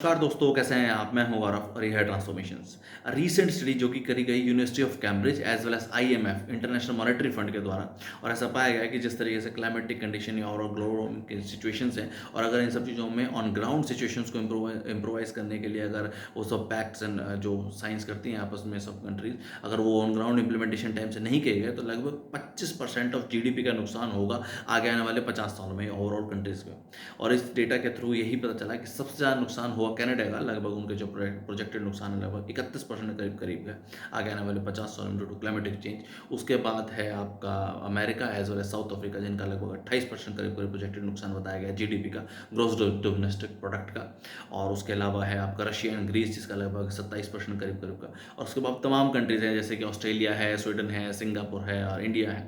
नमस्कार दोस्तों, कैसे हैं आप? मैं हूं गौरव और ये है ट्रांसफॉर्मेशंस। रीसेंट स्टडी जो कि करी गई University of Cambridge as well as IMF International Monetary Fund के द्वारा, और ऐसा पाया गया है कि जिस तरीके से क्लाइमेटिक कंडीशन या और ग्लोबल के सिचुएशंस हैं, और अगर इन सब चीज़ों में ऑन ग्राउंड सिचुएशंस को इम्प्रोवाइज करने के लिए अगर वो सब पैक्ट्स एंड जो साइंस करती हैं आपस में सब कंट्रीज, अगर वो ऑन ग्राउंड इंप्लीमेंटेशन टाइम से नहीं किए गए तो लगभग 25% ऑफ जीडीपी का नुकसान होगा आगे आने वाले 50 सालों में ओवरऑल कंट्रीज में। और इस डेटा के थ्रू यही पता चला कि सबसे ज़्यादा नुकसान हुआ कनाडा का, लगभग उनके जो प्रोजेक्टेड नुकसान है लगभग 31% के करीब करीब है आगे आने वाले 50 सालों में ड्यू टू क्लाइमेटिक चेंज। उसके बाद है आपका America as well as South Africa, जिनका लगभग 28% करीब करीब प्रोजेक्टेड नुकसान बताया गया जीडीपी का, ग्रोस डोमेस्टिक प्रोडक्ट का। और उसके अलावा है आपका रशिया एंड ग्रीस, जिसका लगभग 27% करीब करीब का। और उसके बाद तमाम कंट्रीज हैं जैसे कि ऑस्ट्रेलिया है, स्वीडन है, सिंगापुर है और इंडिया है।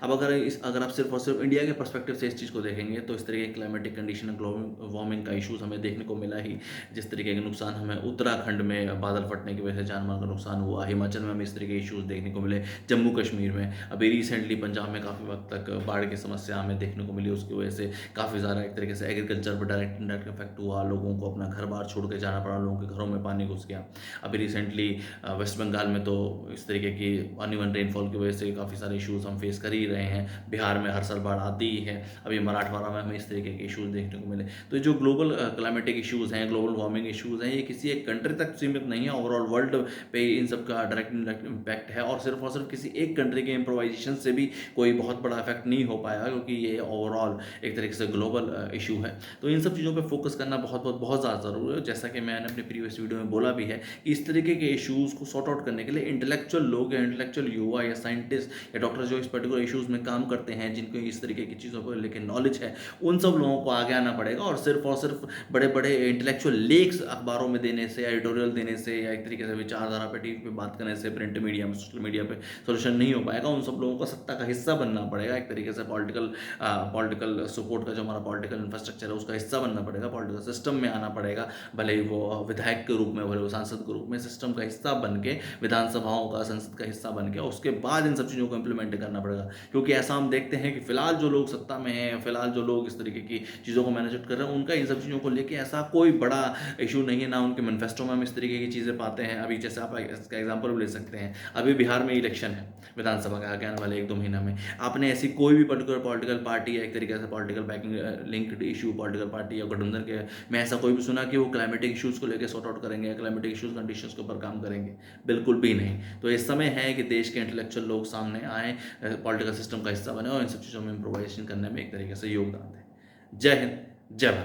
अब अगर आप सिर्फ और सिर्फ इंडिया के पर्सपेक्टिव से इस चीज़ को देखेंगे तो इस तरीके की क्लाइमेटिक कंडीशन, ग्लोबल वार्मिंग का इशूज़ हमें देखने को मिला ही। जिस तरीके के नुकसान हमें उत्तराखंड में बादल फटने की वजह से जान माल का नुकसान हुआ, हिमाचल में हमें इस तरीके के इशूज़ देखने को मिले, जम्मू कश्मीर में अभी रिसेंटली पंजाब में काफ़ी वक्त तक बाढ़ की समस्या हमें देखने को मिली। उसकी वजह से काफ़ी ज़्यादा एक तरीके से एग्रीकल्चर पर डायरेक्ट इनडायरेक्ट इफेक्ट हुआ, लोगों को अपना घर बार छोड़ के जाना पड़ा, लोगों के घरों में पानी घुस गया। अभी रिसेंटली वेस्ट बंगाल में तो इस तरीके की अनइवन रेनफॉल की वजह से काफ़ी सारे इशूज़ हम फेस कर ही रहे हैं। बिहार में हर साल बाढ़ आती ही है, अभी मराठवाड़ा में हमें इस तरीके के इशूज़ देखने को मिले। तो जो ग्लोबल क्लाइमेटिक इशूज़ हैं, ग्लोबल वार्मिंग इशूज़ हैं, ये किसी एक कंट्री तक सीमित नहीं है, ओवरऑल वर्ल्ड पे इन सब का डायरेक्ट इनडायरेक्ट इम्पैक्ट है। और सिर्फ किसी एक कंट्री के इम्प्रोवाइजेशन से भी कोई बहुत बड़ा इफेक्ट नहीं हो पाएगा, क्योंकि ये ओवरऑल एक तरीके से ग्लोबल इशू है। तो इन सब चीज़ों पे फोकस करना बहुत ज़्यादा ज़रूरी है। जैसा कि मैंने अपने प्रीवियस वीडियो में बोला भी है कि इस तरीके के इशूज़ को सॉर्ट आउट करने के लिए इंटेलेक्चुअल लोग या इंटेलेक्चुअल युवा या साइंटिस्ट या डॉक्टर जो इस पर्टिकुलर इशूज़ में काम करते हैं, जिनको इस तरीके की चीज़ों को लेकर नॉलेज है, उन सब लोगों को आगे आना पड़ेगा। और सिर्फ बड़े बड़े इंटेलेक्चुअल लेक्स अखबारों में देने से, एडिटोरियल देने से, या एक तरीके से विचारधारा पे टीवी पे बात करने से, प्रिंट मीडिया में, सोशल मीडिया पे सोल्यूशन नहीं हो पाएगा। उन सब लोगों को सत्ता का हिस्सा बनना पड़ेगा, एक तरीके से पॉलिटिकल सपोर्ट का जो हमारा पॉलिटिकल इंफ्रास्ट्रक्चर है उसका हिस्सा बनना पड़ेगा, पॉलिटिकल सिस्टम में आना पड़ेगा। भले ही वो विधायक के रूप में, भले वो सांसद के रूप में, सिस्टम का हिस्सा बन के, विधानसभाओं का, संसद का हिस्सा बन के, उसके बाद इन सब चीज़ों को इम्प्लीमेंट करना पड़ेगा। क्योंकि ऐसा हम देखते हैं कि फिलहाल जो लोग सत्ता में हैं, फिलहाल जो लोग इस तरीके की चीज़ों को मैनेज कर रहे हैं, उनका इन सब चीज़ों को लेके ऐसा कोई बड़ा इशू नहीं है, ना उनके मैनिफेस्टो में हम इस तरीके की चीज़ें पाते हैं। अभी जैसे आप इसका एग्जाम्पल भी ले सकते हैं, अभी बिहार में इलेक्शन है विधानसभा का आगे आने वाले 1-2 महीना में। आपने ऐसी कोई भी पर्टिकुलर पॉलिटिकल पार्टी या एक तरीके से political banking linked issue, political party या गठबंधन के में ऐसा कोई भी सुना कि वो क्लाइमेटिक इशूज़ को लेकर सॉर्ट आउट करेंगे या क्लाइमेटिक इशूज़ कंडीशंस के ऊपर काम करेंगे? बिल्कुल भी नहीं। तो इस समय है कि देश के इंटेलेक्चुअल लोग सामने आएँ, पॉलिटिकल सिस्टम का हिस्सा बने और इन सब चीज़ों में इम्प्रोवाइज़ेशन करने में एक तरीके से योगदान दें। जय हिंद, जय भारत।